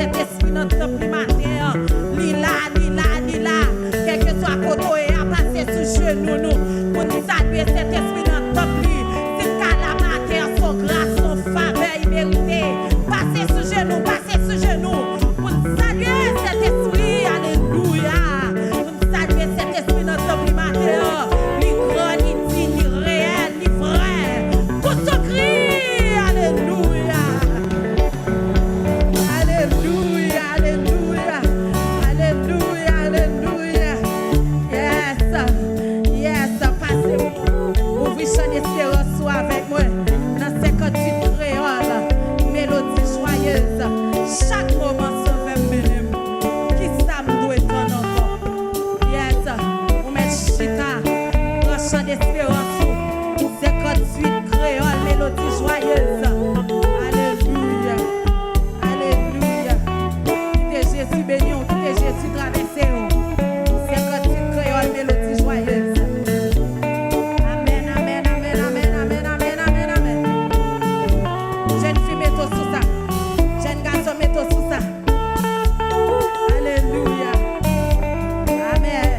cet esprit dans notre primaire. Lila, quel que soit côté, à passer sous genou nous, pour nous saluer cet esprit dans notre vie. C'est calamataire, son grâce, son faveur imméritée. Passez sous genou, pour nous saluer cet esprit, alléluia. Pour nous saluer cet esprit dans notre primaire. Ni grand, ni digne, ni réel, ni vrai. Pour ce cri, alléluia. Alléluia, alléluia, alléluia, alléluia. Yes, passez-vous. Ouvrez son espérance soit avec moi. Dans 58 créoles, mélodie joyeuse. Chaque moment sauve bénim. Qui ça me doit être encore? Yes, on met chita. Dans chant d'espérance. 58 créoles, mélodie joyeuse. Alléluia. Alléluia. Quittez Jésus béni, quittez Jésus traversé. 58 créoles, mélodie joyeuse. Amen, amen, amen, amen, amen, amen, amen, amen. Jeune fille, mets-toi sous ça. Jeune garçon, mets-toi sous ça. Alléluia. Amen.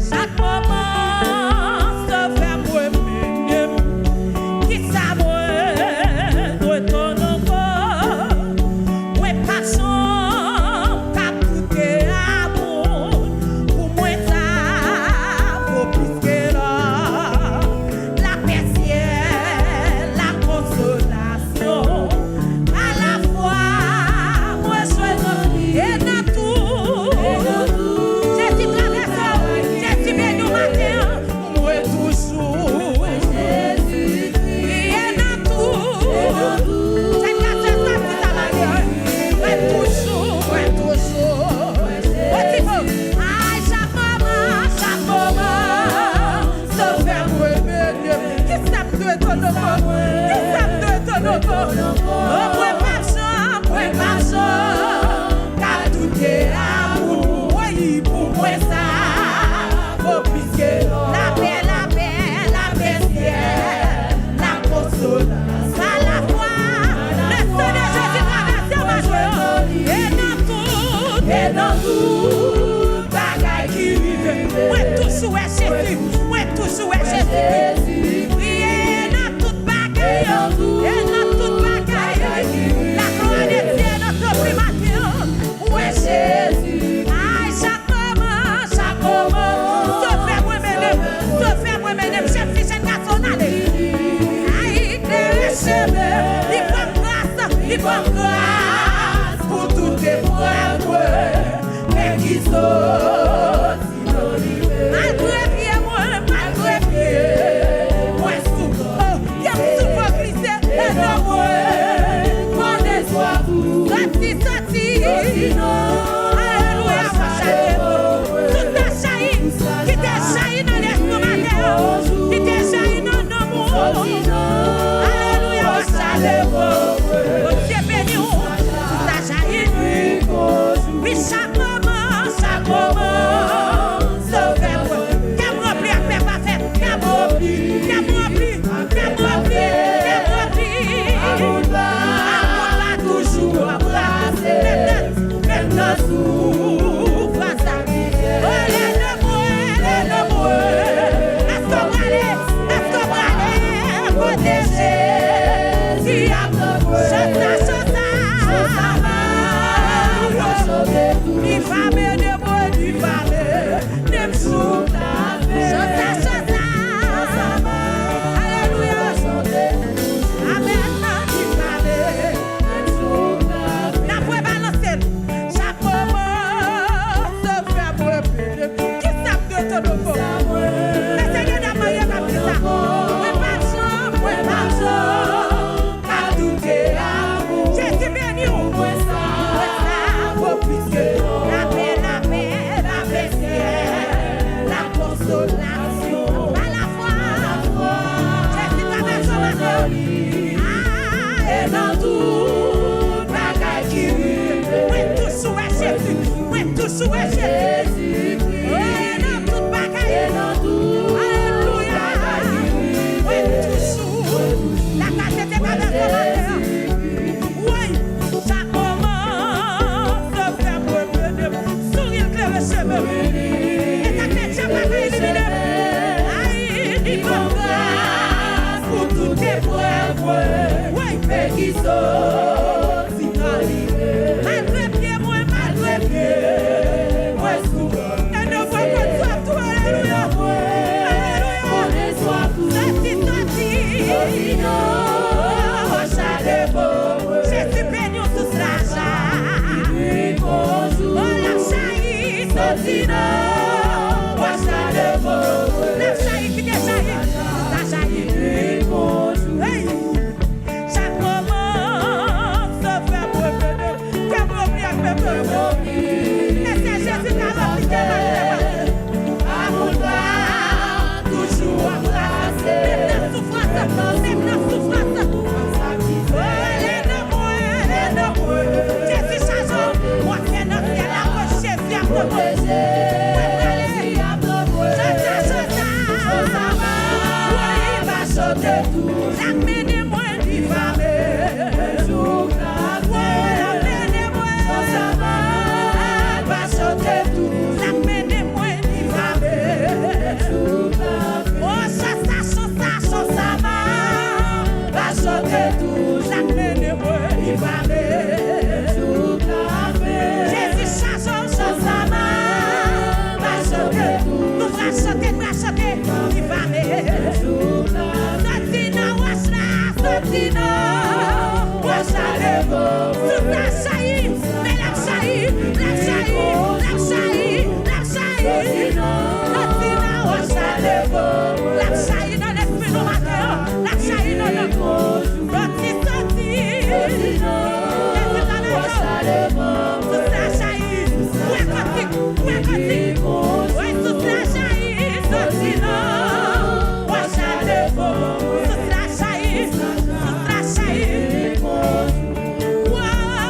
Chaque moment, se fait moi minime. Qui ça moi, doit ton encore. Ouais, passion, cap tout est amour. Pour moi, ça vaut plus que l'or. La paix ciel, la consolation. À la fois, moi, je et dans tout. J'ai dit traversé, j'ai dit béni au matin. Moi, toujours. Jésus, et dans tout. J'ai dit à ce temps, tout à l'heure. Moi, toujours. Au niveau, chaque moment, se faire moi bénir. Qui ça me doit ton nom? Qui ça me doit ton nom? Oh, moi, pas chant, car tout est amour. Oui, pour moi, ça vaut plus que l'or. La paix ciel, la consolation. À la fois, le sang de Jésus traverse ma joie. Et dans tout, bagaille qui vive. Moi, toujours est Jésus. Et dans toute bagaille. La gloire de Dieu est notre primature. Où est Jésus? Aïe, chaque moment, sauvez-moi, mesdames, chef, fille, jeune garçon, allez. Aïe, éclairez chemin, il prend grâce pour toutes les preuves, mais qui sont synonymes. Malgré pied, moi, souffre, qui souffre, glissé, et non, moi, mon espoir, sorti, alléluia, tout a chahi, qui t'a chahi dans l'estomac, qui t'a chahi dans l'amour, alléluia, alléluia, Dieu béni, tout a chahi, puis chaque moment, sauvez-moi, qu'elle me remplit à faire pas faire, qu'elle me remplit, amour va toujours embrasser, maintenant souffre à sa vie. Oh, l'amour, est-ce qu'on va aller, protéger, si après Wow.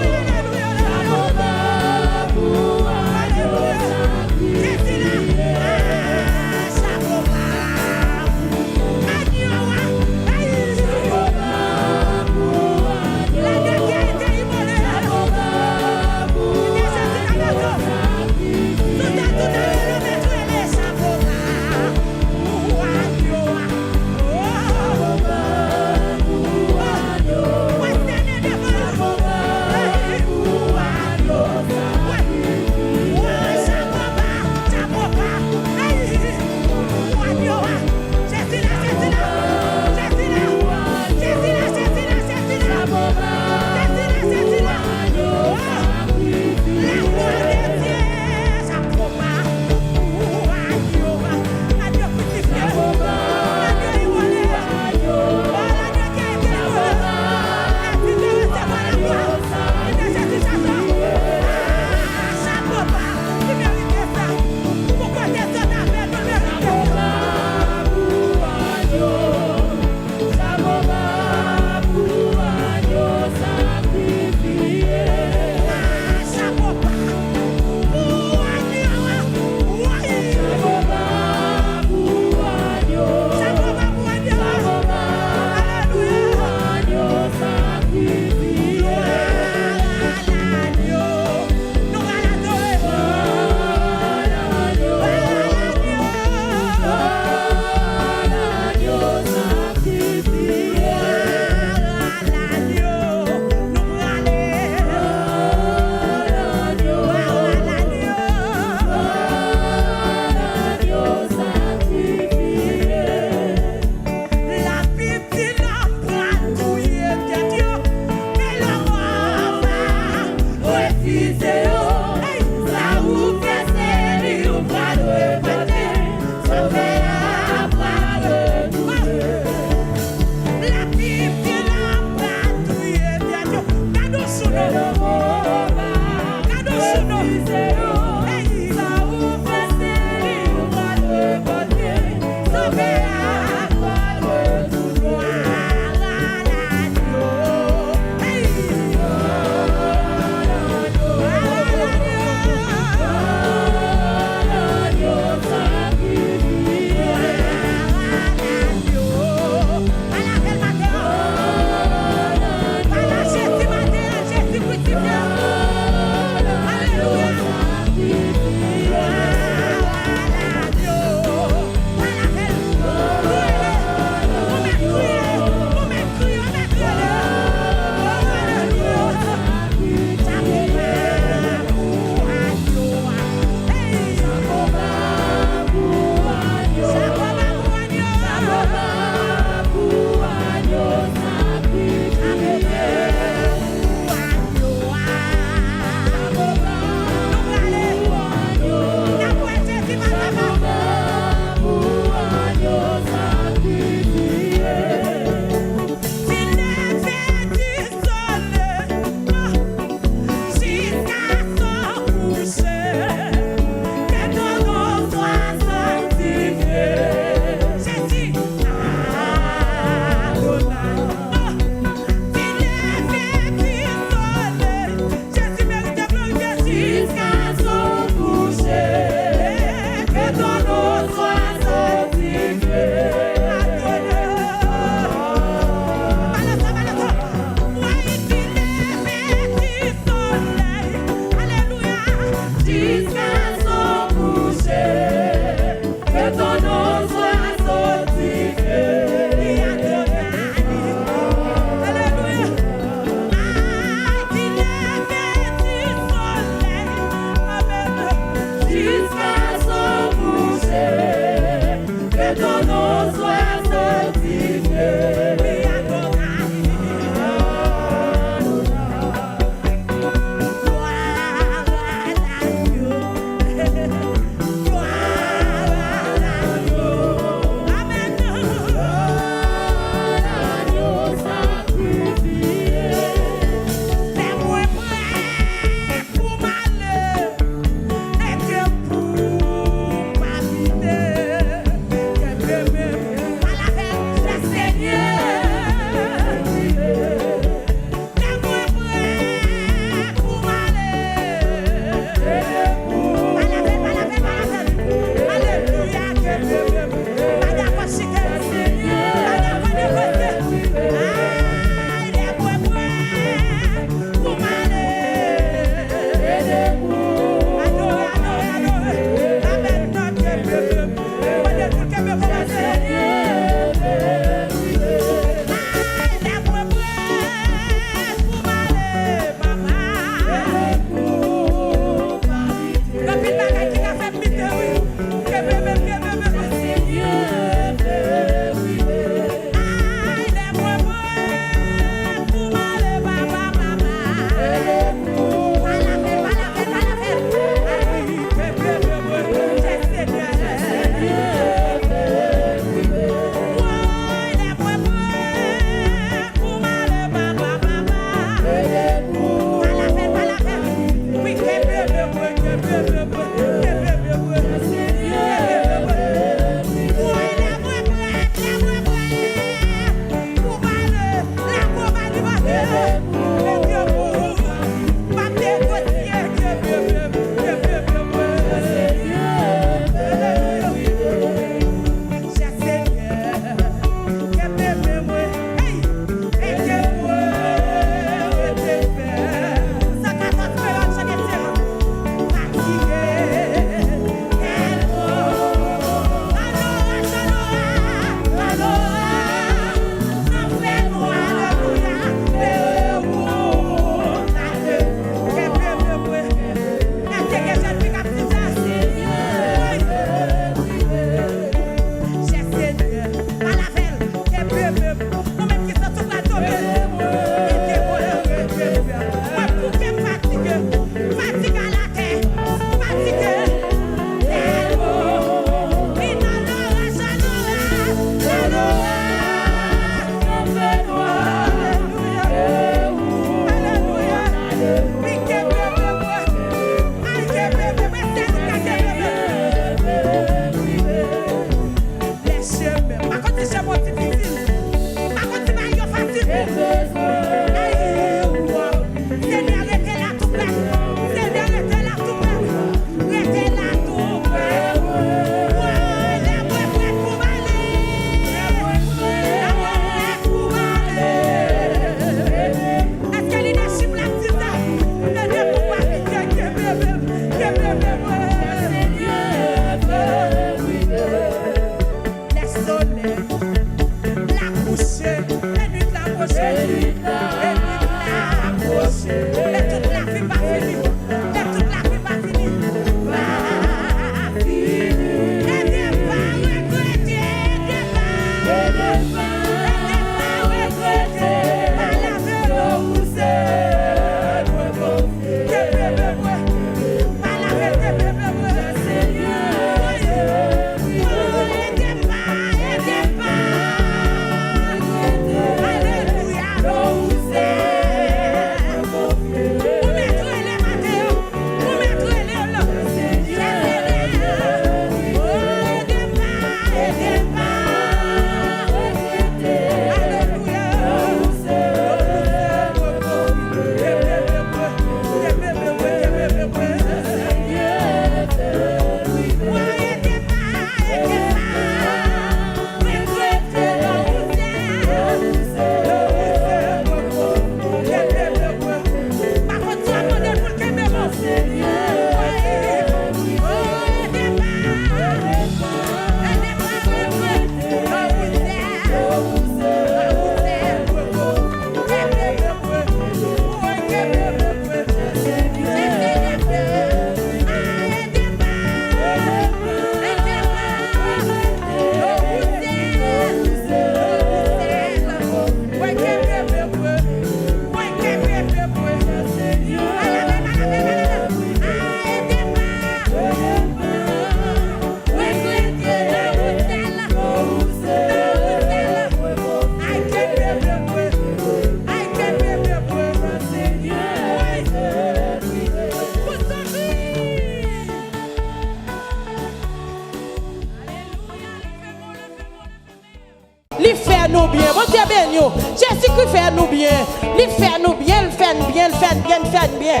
fait nous bien. Bon Dieu béni. Jésus-Christ fait nous bien. Il fait nous bien, il fait bien, il fait bien, il fait bien.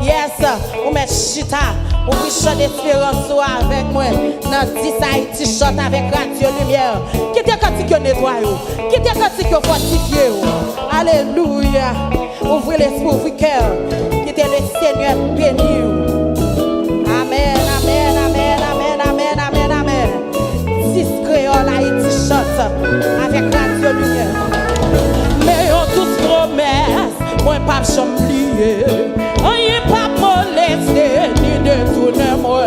Yes, on met chita. On peut chanter d'espérance avec moi. Dans 10 Haïti chante avec Radio Lumière. Qui était quand tu nettoie? Qui était quand tu fortifié? Alléluia. Ouvrez l'esprit, ouvrez le cœur. Qui était le Seigneur béni. Amen, amen, amen, amen, amen, amen, amen. 6 créoles Haïti chante avec Radio Lumière. Mais on tous promesses, moi pas m'oublier. On y pas molesté ni détourner moi.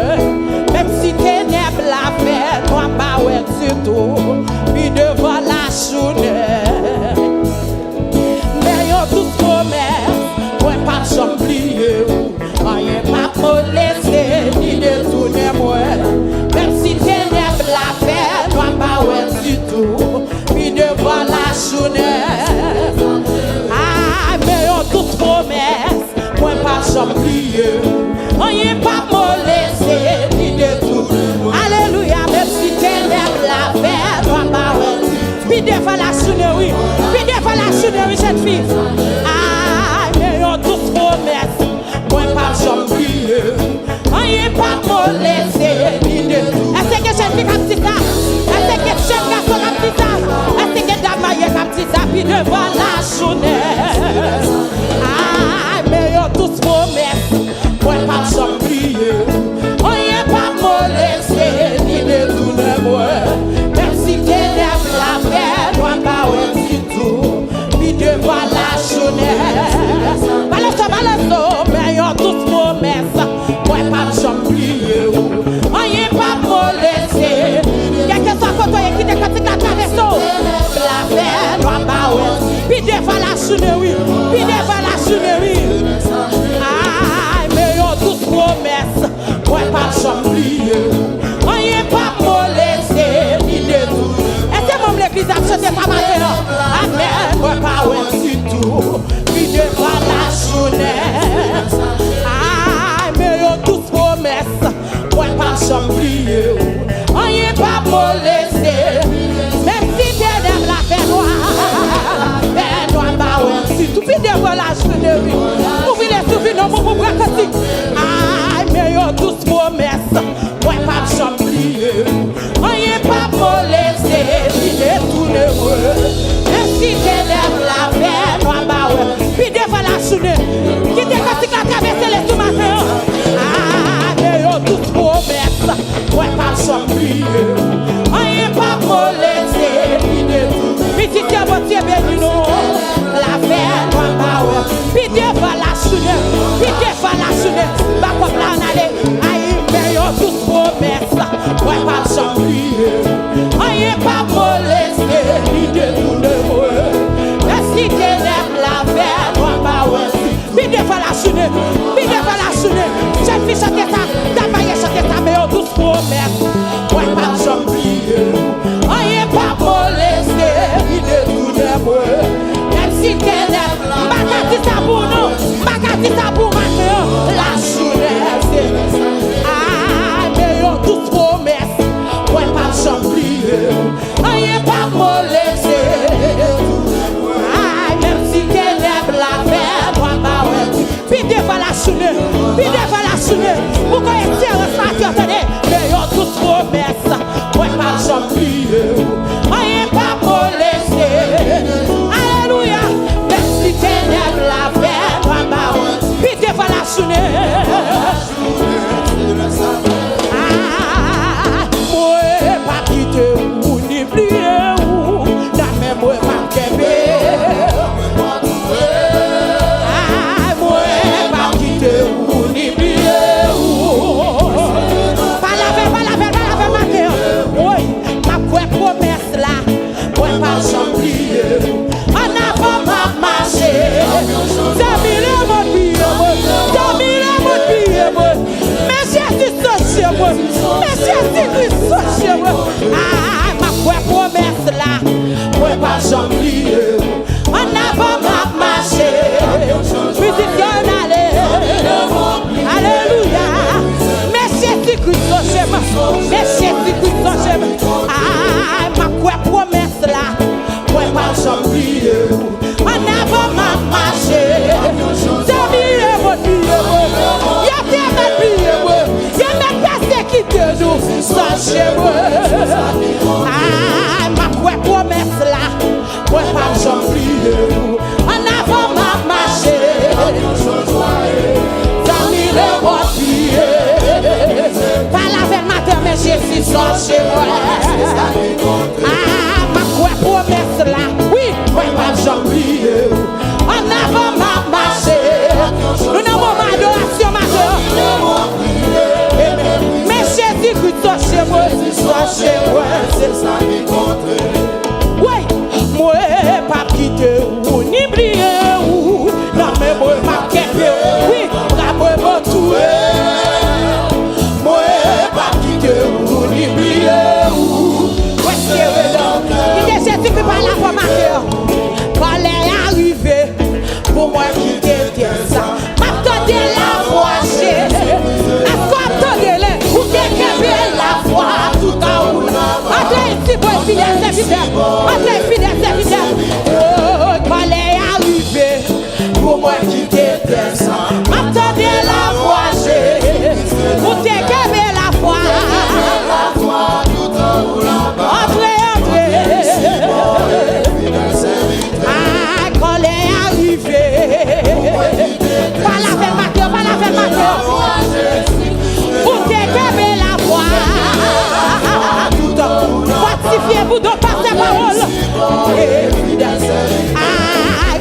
Même si ténèbres la fait, moi pas ouais du tout. Puis devant la journée. Mais on tous promesses, moi pas m'oublier. On y pas molesté ni détourner moi. Même si ténèbres la fait, moi pas ouais du tout. Puis devant la journée. Ah, mais on tous promesses. Moi pas j'oublie, on y est pas molesté ni de tout. Alléluia, même si ténèbres la fait, moi pas ouais. Puis devant la sounerie, puis devant la sounerie, cette fille. Ah, mais on tous promesses. Moi pas j'oublie, on y est pas molesté ni de tout. Est-ce que cette fille comme ça? Est-ce que jeune garçon comme ça? Est-ce que dame maillée comme ça? Puis devant la sounerie. Mais y'a tous promesses, moi pas j'oublie. On y est pas molesté, ni de tout de moi. Même si ténèbres la fait, moi pas ouais du tout. Puis devant la journée. Balance, mais y'a tous promesses, moi pas j'oublie. On y est pas molesté. Quel que soit côté qui te quand tu traverses, la fait, moi pas ouais. Puis devant la journée, puis devant la journée. Ah, mais y'a tous promesses, moi pas j'oublie. On y est pas molesté, ni de tout. Est-ce que même l'église a chanté pas mal? Amen, moi pas ouais du tout. Puis devant la journée. Ah, mais y'a tous promesses, moi pas j'oublie. On y est pas molesté, même si ténèbres la fait noir. Ben noir pas ouais du tout. Puis devant la journée. Ouvrez les souvenirs, non, pour braquer. Ah, mais y'a tous promesses, moi pas j'oublie. On y est pas molesté, ni de tout le monde. Même si ténèbres la fait, moi pas ouais. Puis devant la journée, qui te quand tu traverses les tout matin. Ah, mais y'a tous promesses, moi pas j'oublie. On y est pas molesté, ni de tout. Puis si tu as votre béni, non, la fait, moi pas ouais. Puis devant la journée, puis devant la journée, bah comme là on allait, aïe, mais y'a tous promesses, moi pas j'oublie. On y est pas molesté, ni de tout le monde. Mais si ténèbres la fait, moi pas ouais. Puis devant la journée, puis devant la journée, cette fille chantait ça, ta maille chantait ça, mais y'a tous promesses, moi pas j'oublie. On y est pas molesté, ni de tout le monde. Même si ténèbres, bagati ça pour nous, bagati ça pour maintenant, la journée c'est. Ah, mais y'a tous promesses, moi pas chez moi. Ah, ma quoi promesse là, oui, moi pas j'oublie. En avant ma marché, nous n'avons pas d'adoration ma soeur. Mais Jésus-Christ soit chez moi, soit chez moi, c'est ça qui compte. Oui, moi pas quitter ou ni briller ou non mais moi pas quitter, oui, là moi pas tuer. Moi pas quitter ou ni briller ou ouais c'est vrai. Il est Jésus qui parle la voix ma cœur. Quand elle est arrivée, pour moi quitter ça, m'attendez la voix chérie. Est-ce qu'on attendez-les ou qu'elle la voix tout en haut? Attends ici pour fidèle serviteur. Attends fidèle serviteur. Oh, quand elle est arrivée, pour moi quitter ça, m'attendez la voix chérie. Ou qu'elle la voix tout en haut là-bas. Entrez. Ah, quand elle est arrivée, pas la faire ma cœur, pas la faire ma cœur. Pour t'éclamer la voix, fortifiez-vous donc par ces paroles. Ah,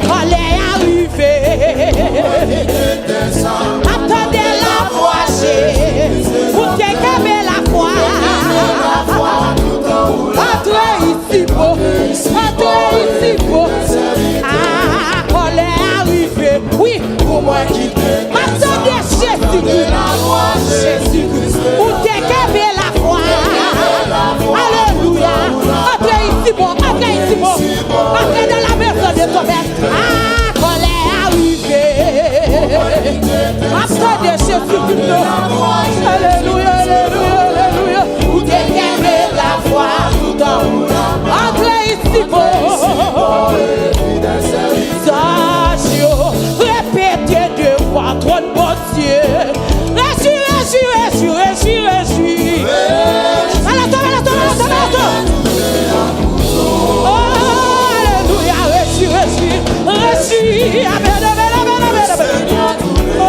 quand elle est arrivée, attendez la voix, pour t'éclamer la voix. Entrez ici, entrez ici, ah, quand elle est arrivée, oui, pour moi qui m'attendez Jésus-Christ, où t'es qu'aimé la foi. Alléluia. Entrez ici, entrez ici, entrez dans la maison de ton père. Ah, quand elle est arrivée, m'attendez Jésus-Christ. Alléluia, alléluia, alléluia. Où t'es qu'aimé la foi. Entrez ici, répétez deux fois, trop de bon Dieu. Réjouis. Oh, alléluia, réjouis. Amen. Oh,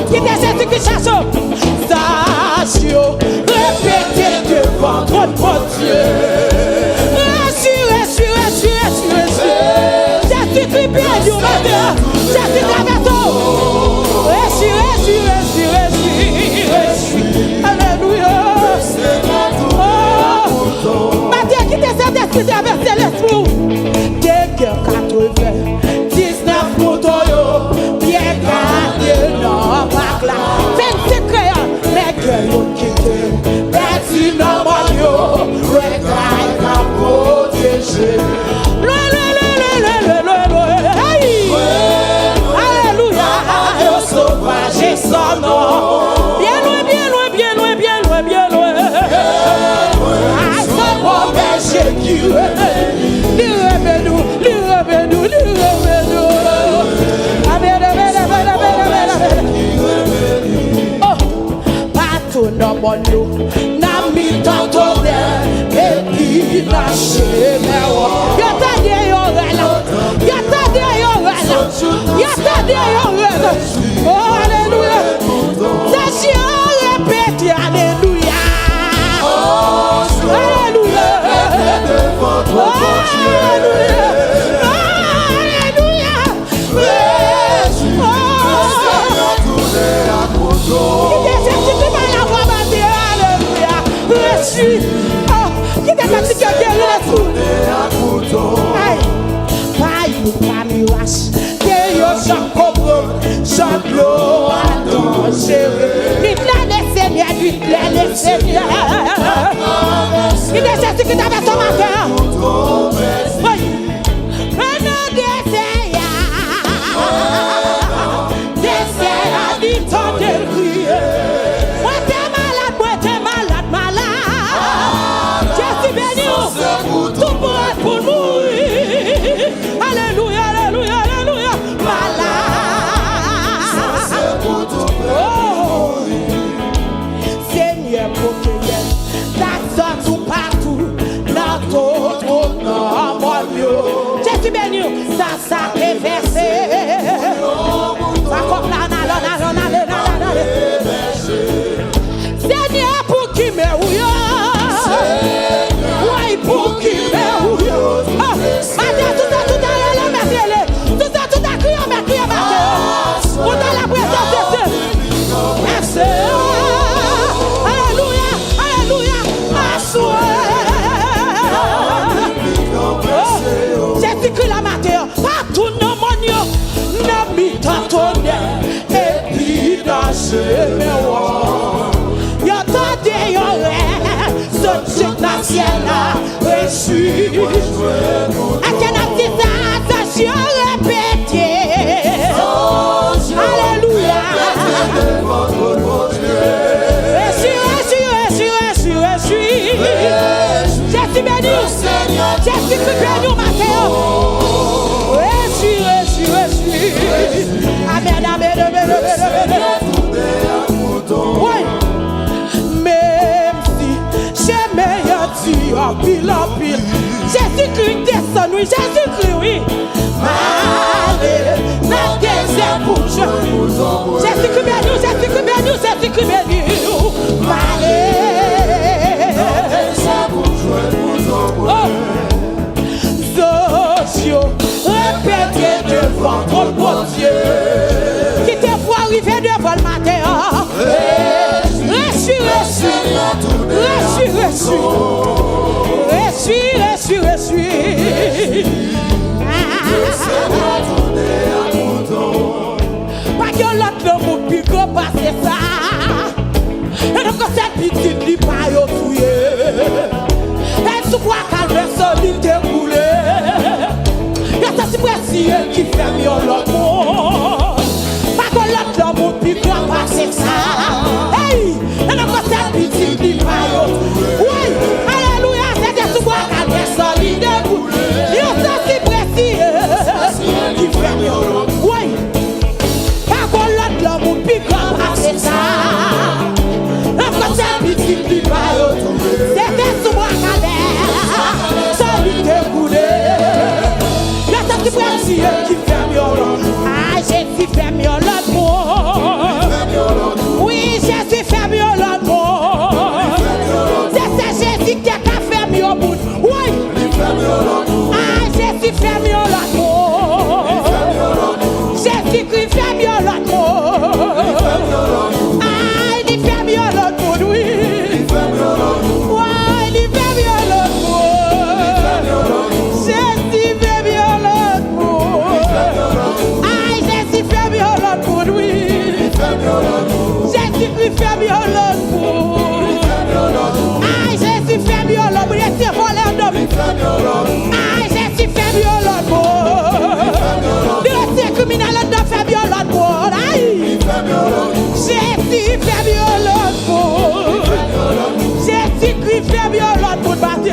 qui est Jésus qui cherche? Répétez deux fois, trop de bon Dieu. Jésus bien du matin, Jésus traverse. Réjouis. Alléluia. Oh, Matthieu qui te sert d'esprit traverser l'esprit. Quelqu'un 99 moutons, bien gardé dans ma classe. 25 créoles, mais que l'on quitte. Merci dans mon lieu, regarde à protéger. Alléluia, au sauvage et son nom. Bien loin. À son mauvais qui oh, pas tout dans mon lot. N'a mis tantôt et puis lâché mes rois. Oh, alléluia. C'est répété, alléluia. Alléluia. Alléluia. Il est Jésus qui t'avait son matin. Oui. Désert, dit ton délivré. Moi t'es malade. Jésus béni, tout pour être pour mourir. Alléluia. Malade. Oh. Seigneur, pour que tout partout, dans ton nom, mon Dieu. Jésus béni, ça versé. Ça comme là. Seigneur, pour qui me ouille. Dieu dans le ciel a reçu. À quel attention répété. Alléluia. Jésus béni, Jésus béni matin. Reçu. Amen, amen, amen, amen. Oui. Même si j'ai meilleur Dieu en pile. Jésus-Christ descend, oui, Jésus-Christ, oui. Allez, dans désert pour Dieu. Jésus-Christ béni, Jésus-Christ béni. Allez. Répétez devant votre bon Dieu qui te voit arriver devant le matin. Reçu. Pas que l'autre ne vous pique pas, c'est ça. Et donc cette petite dit pas yo fouillé. Elle se voit calme solide découlé. Y'a ça si précis qui fait mieux l'autre monde. Pas que l'autre ne vous pique pas, c'est ça. Hey, et donc cette petite dit pas yo. Oui, alléluia, c'est des sous-bois calme solide découlé. Y'a ça si précis qui fait mieux l'autre. Oui, pas que l'autre ne vous pique pas, c'est ça. C'était sous moi cadère, celui qui coulé. La tête qui précise qui fait mieux. Ah, Jésus fait mieux l'autre mot. Oui, Jésus fait mieux l'autre mot. C'est Jésus qui a fait mieux au bout. Oui, ah, Jésus fait mieux l'autre mot. Jésus qui fait mieux l'autre mot. Ah, il fait mieux l'autre mot, oui. Jésus fait mieux l'autre pour. Ah, Jésus fait mieux l'autre pour. Laissez voler d'homme. Ah, Jésus fait mieux l'autre pour. Laissez criminel d'homme fait mieux l'autre pour. Aïe. Jésus fait mieux l'autre pour. Jésus fait mieux l'autre pour battre.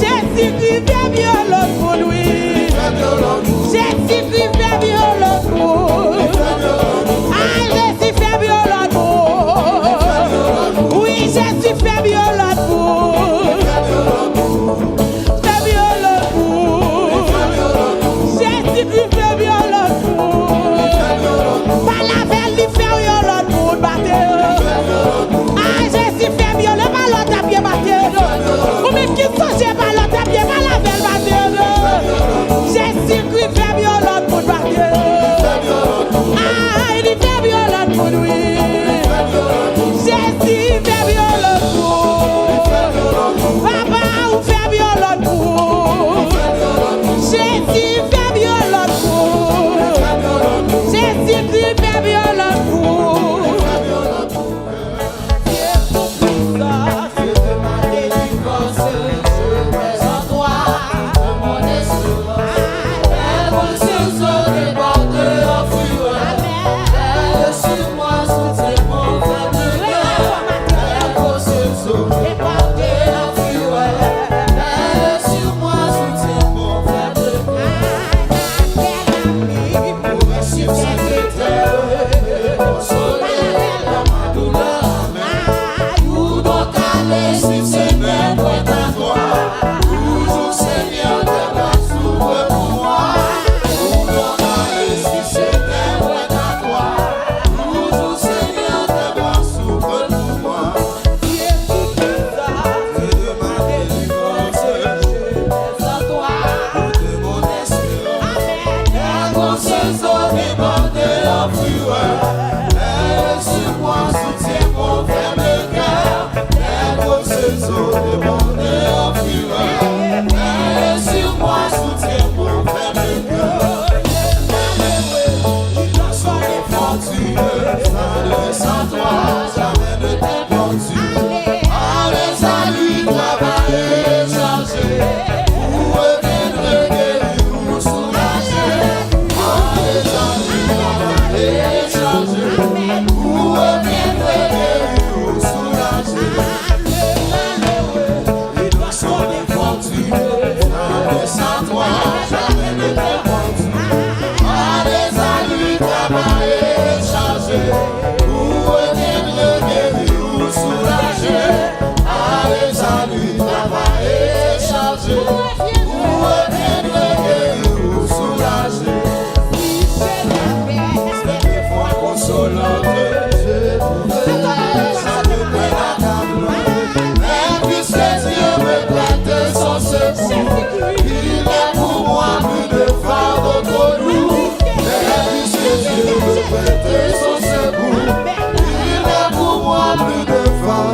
Jésus fait mieux l'autre pour lui. Jésus fait mieux l'autre pour. Oui, Jésus fait mieux l'autre pour. Fait mieux l'autre pour. Jésus fait mieux l'autre pour. Pas la veille, il fait mieux l'autre pour battre. Ah, Jésus fait mieux le ballon à pied battre. Ou même qui songe ballon à pied, pas la veille battre. Jésus fait mieux l'autre pour battre. Ah, il fait mieux l'autre pour lui. Jésus fait mieux l'autre pour. Papa, ou fait mieux l'autre pour. Jésus fait mieux l'autre pour. Jésus fait mieux l'autre pour. Sur moi, sous tes mains, soulagé. Allez, salut, travail est chargé. Vous reviendrez guéri ou soulagé. C'est des fois consolante. Je trouve ça me met la table. Mais puisque Dieu me prête son secours, il est pour moi plus de fardeau trop lourd. Mais puisque Dieu me prête son secours, il est pour moi plus de fardeau.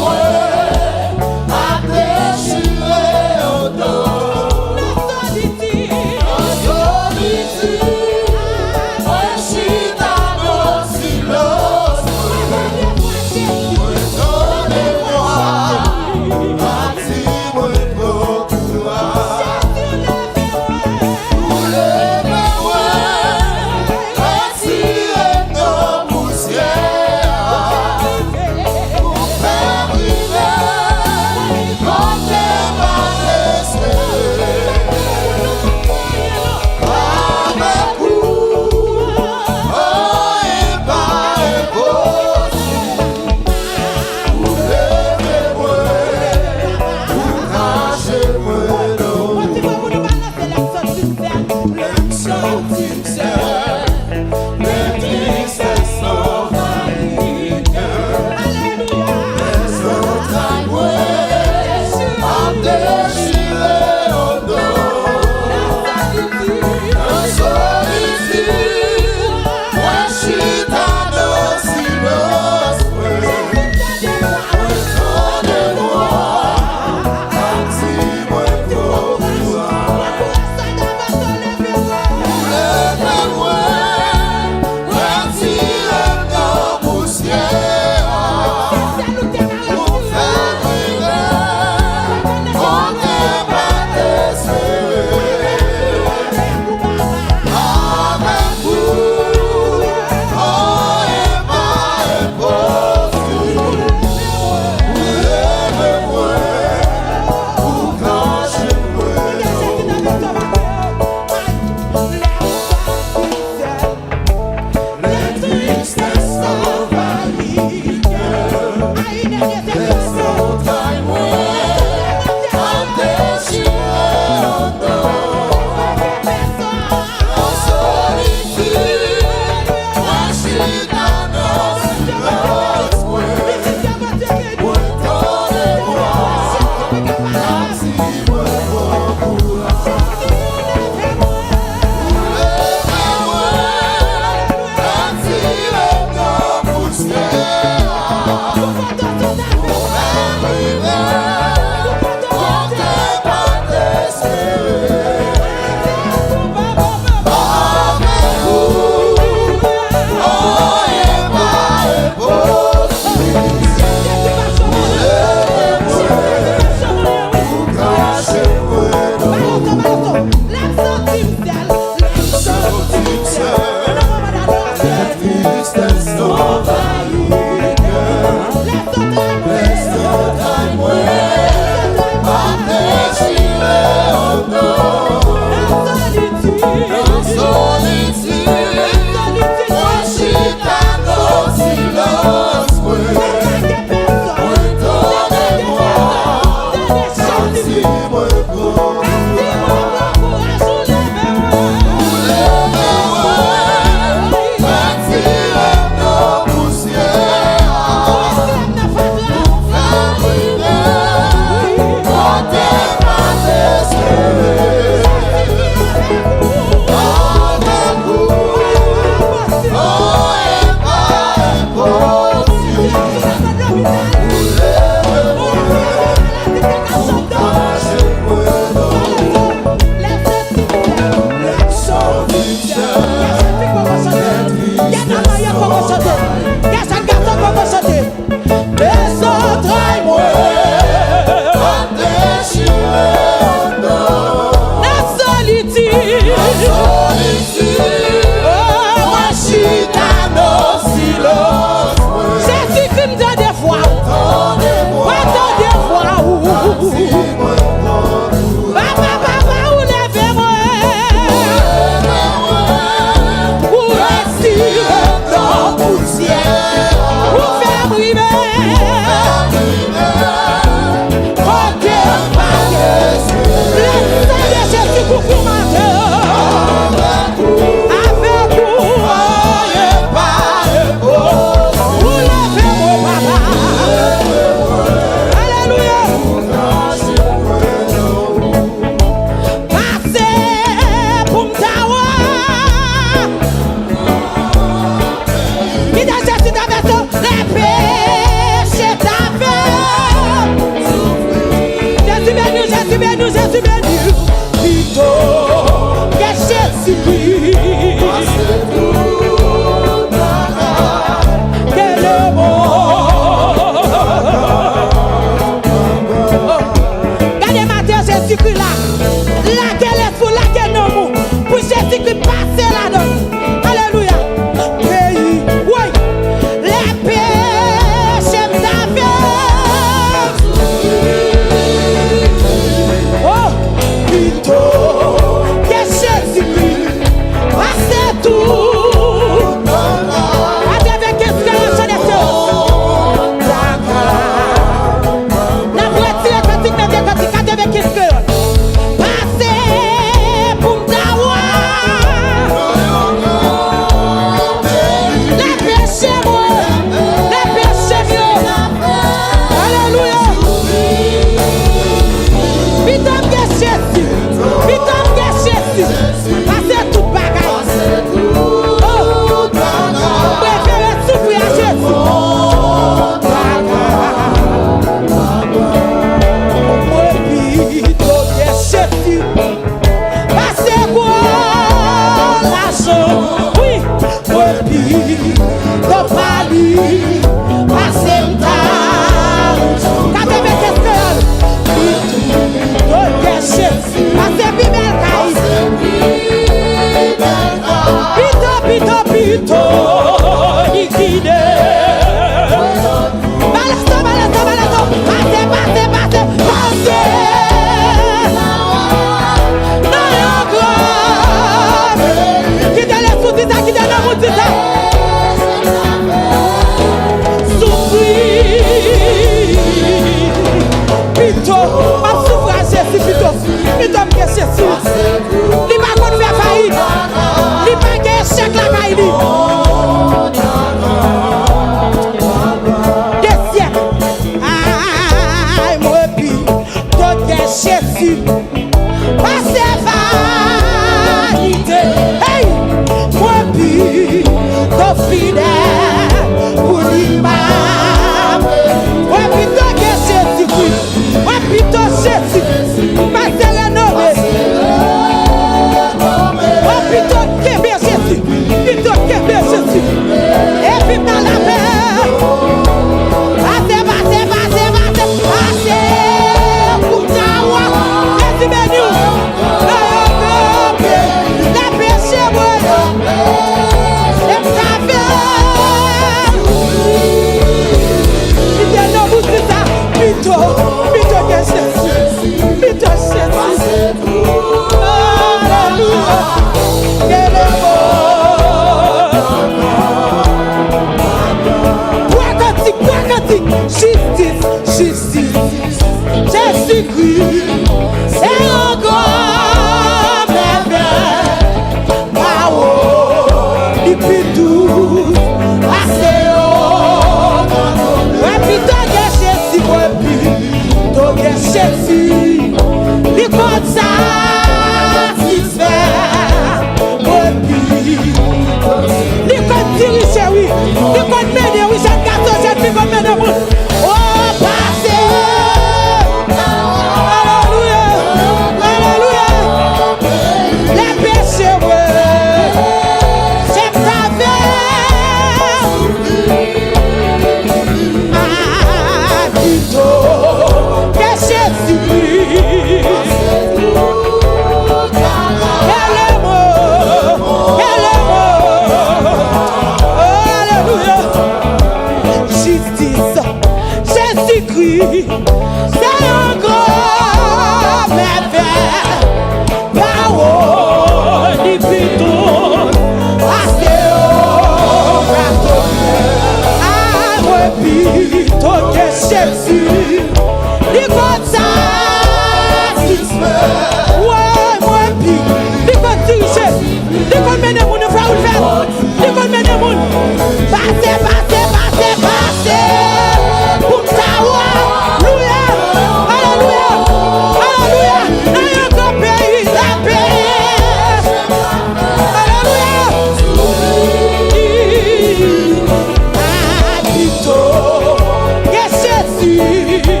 Yes,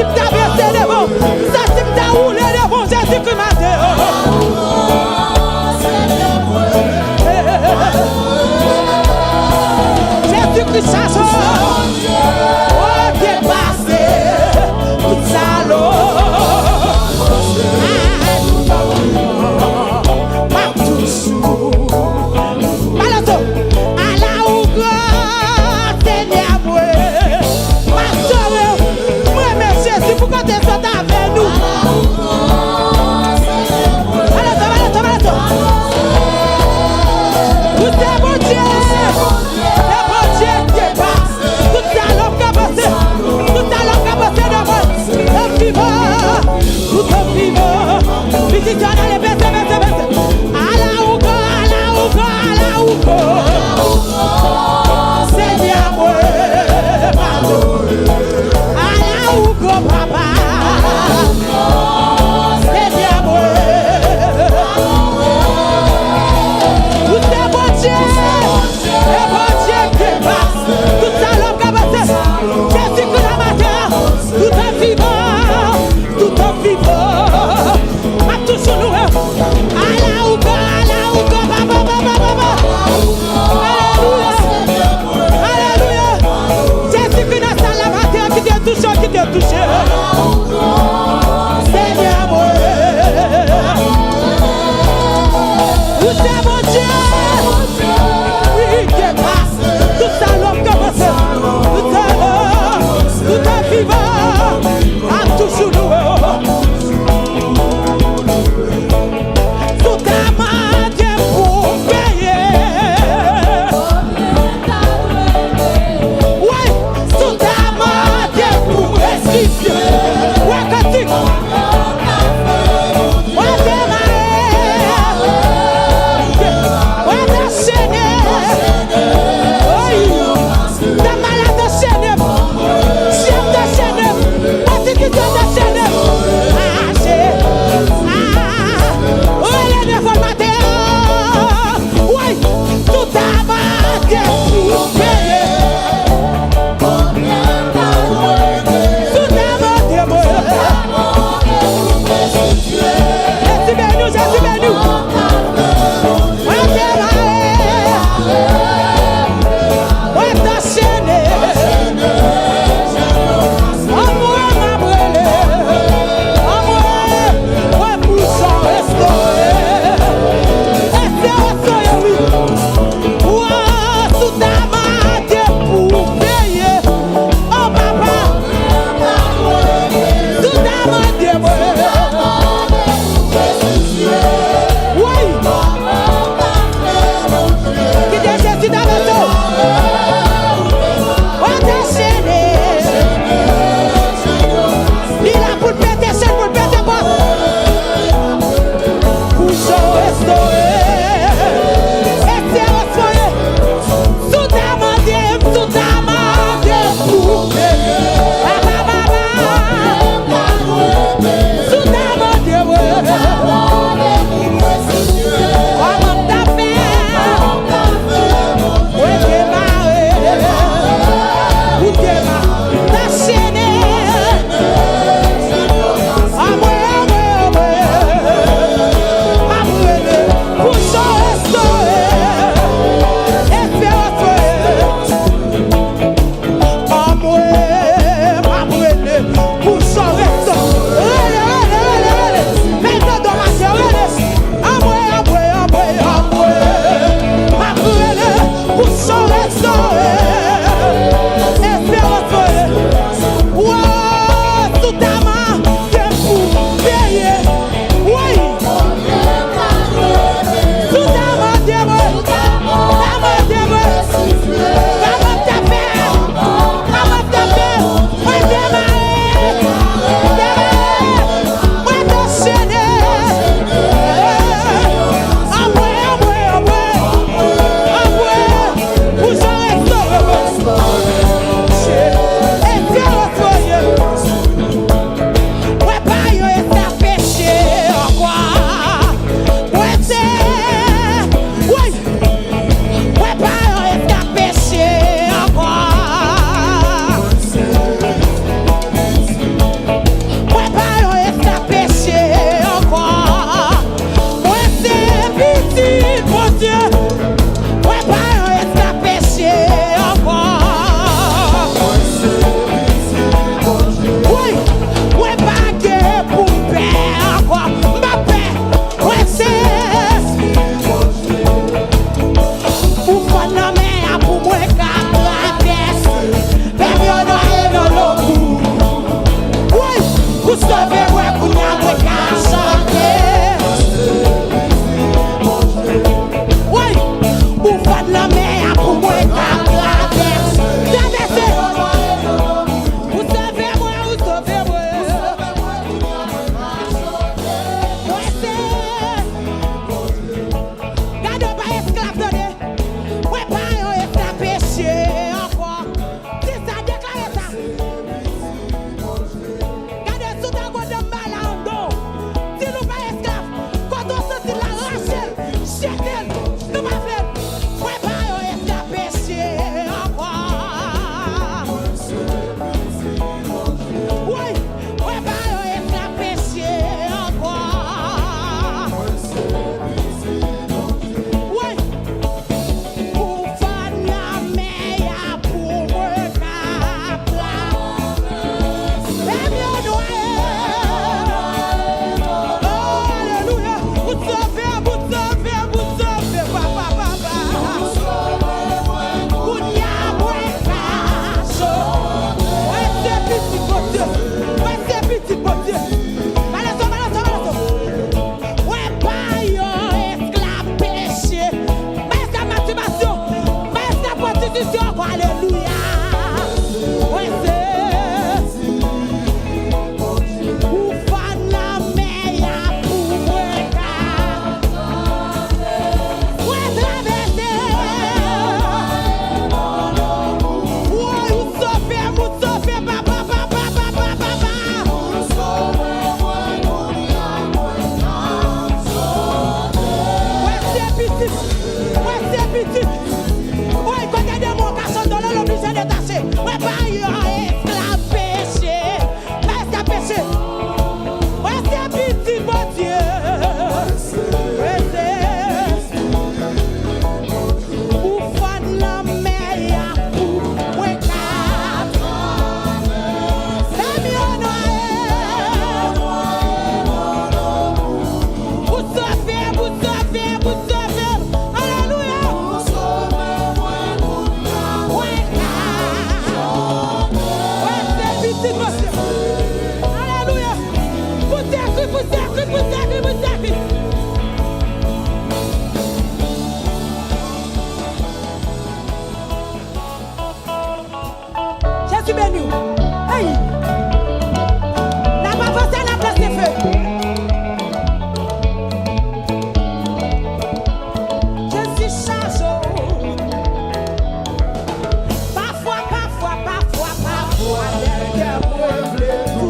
si tu as versé devant, ça si tu as roulé devant, Jésus-Christ m'a dit. Jésus-Christ chasse. Oh, dépassé, tout ça l'eau. Pourquoi tu es avec nous? Tout est bon Dieu. C'est bon Dieu qui est bas. Tout est l'homme qui a passé. Tout est l'homme qui a passé devant. L'homme vivant. Tout est vivant. Visiteur dans les bêtes, bêtes, bêtes. Allah ou go, Allah ou go, Allah ou go. Seigneur, ouais, pardon. Allah ou go, papa. Qui t'a touché, Seigneur, où c'est mon Dieu? Oui, qui est passe, tout ça l'homme commence, tout à l'heure, tout à vivant, à toujours nous. Tout à manger pour payer. Oui, tout à manger pour restituer. Thank you.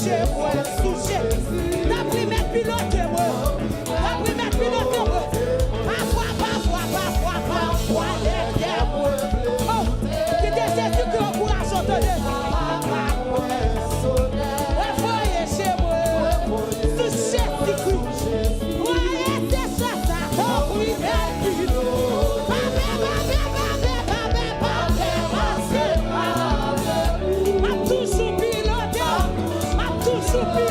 touché, moi, touché. T'as pris mes pilotes, moi. T'as pris mes pilotes, moi. Parfois, derrière moi. Oh, qui était Jésus qui encourage son tonnerre. Ouais, voyez chez moi. Touché, c'est voyez, c'est ça. Oh, oui, belle m'a toujours piloté,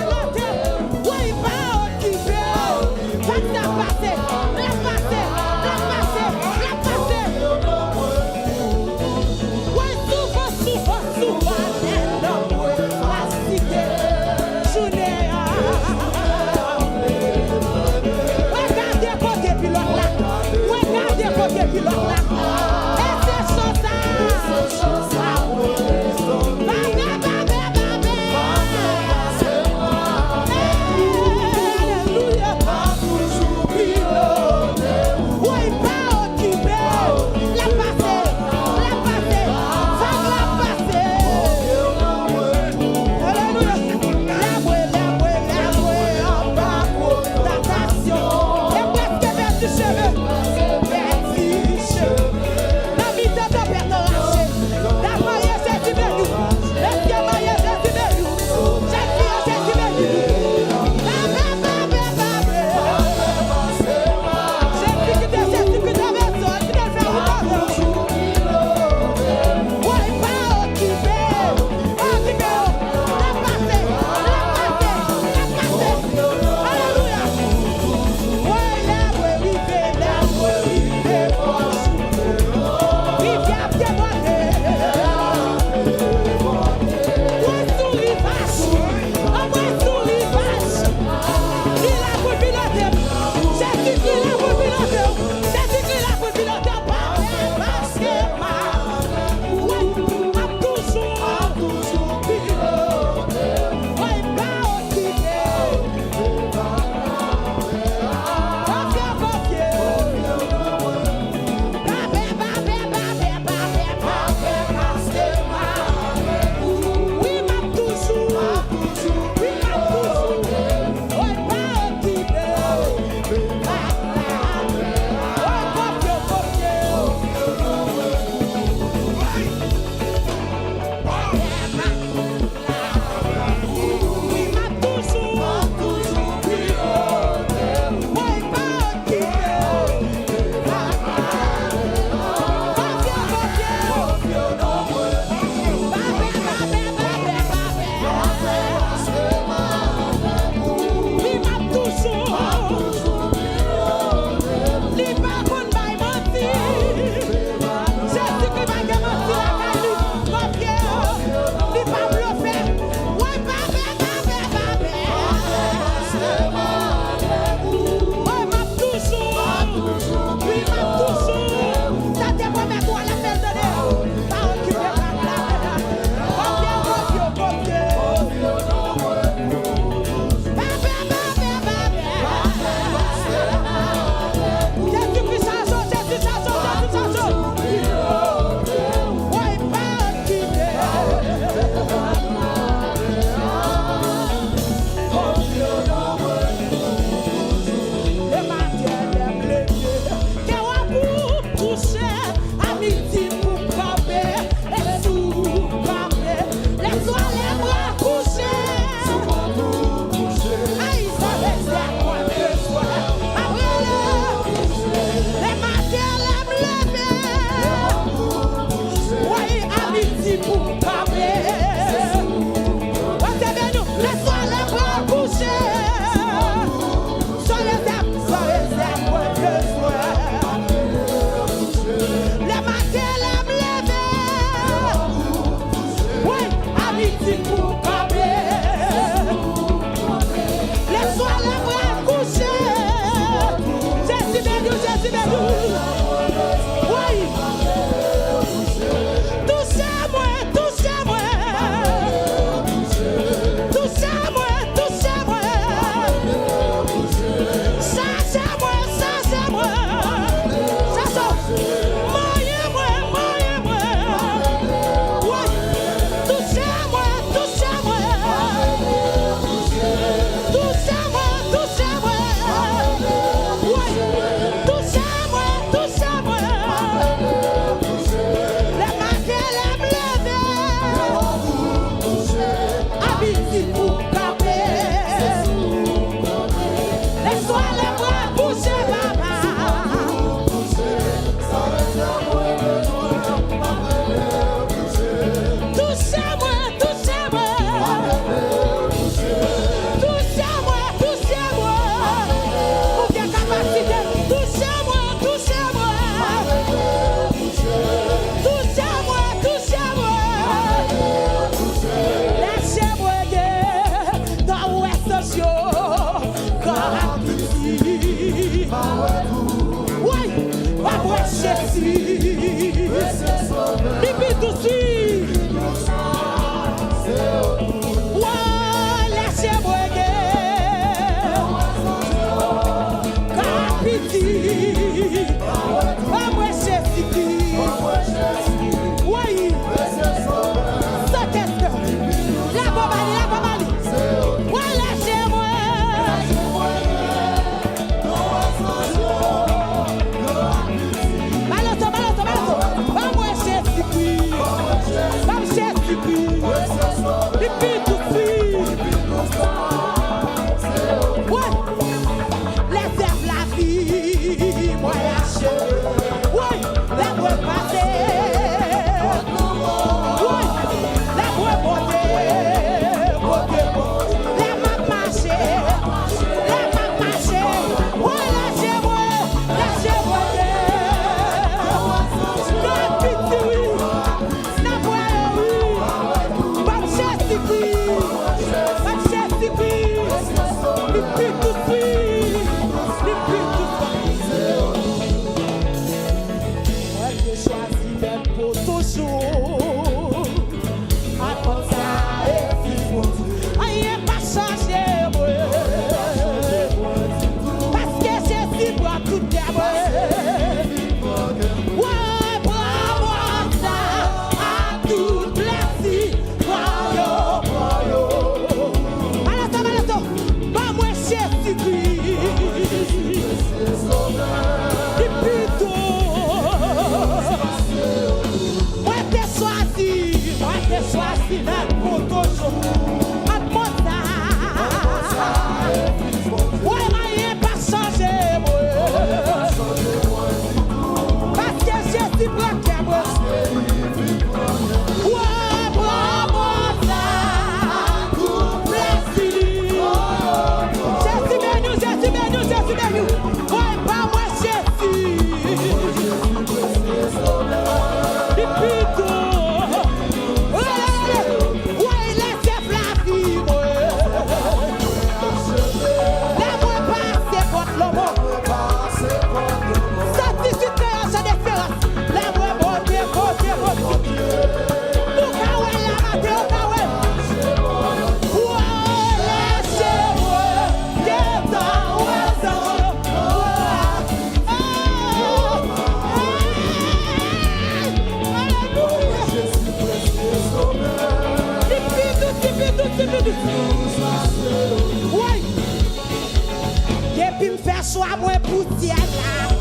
Sois moins poussière là.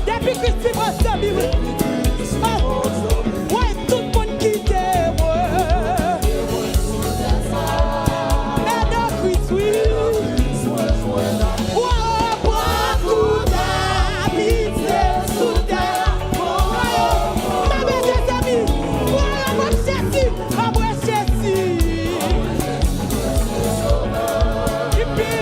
Depuis que tu m'as salué, ouais, tout le monde quitte moi. Mais dans Christ, oui. Ouais, beaucoup d'amitié sous terre. Ma belle des amis, voilà, moi, c'est-tu, moi, c'est-tu. Et puis,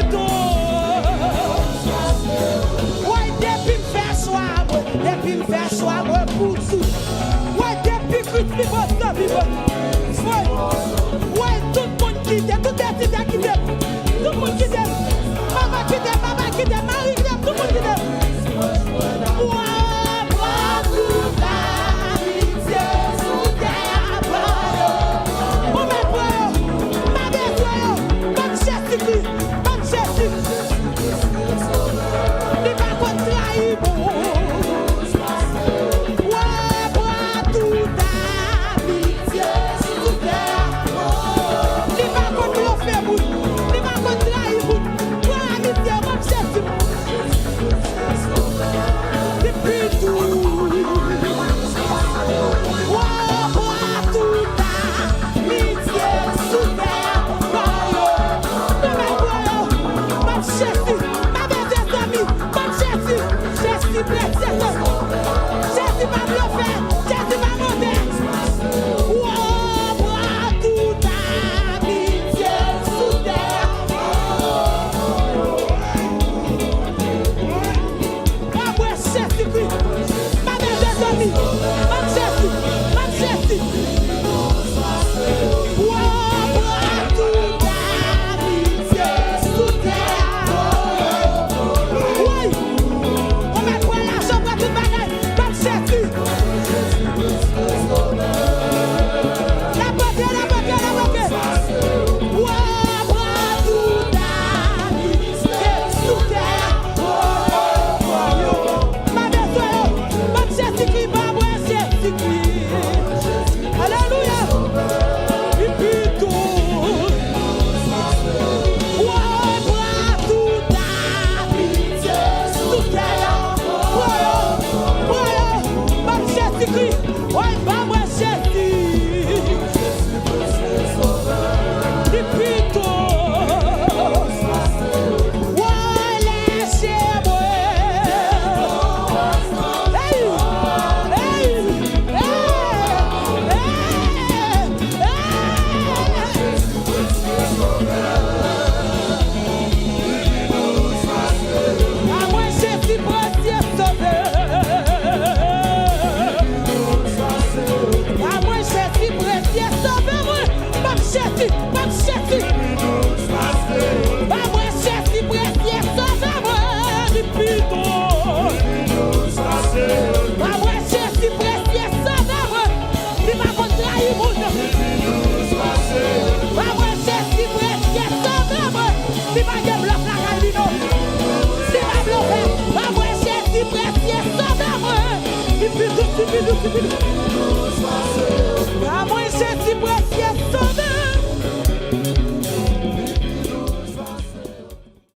Kidou,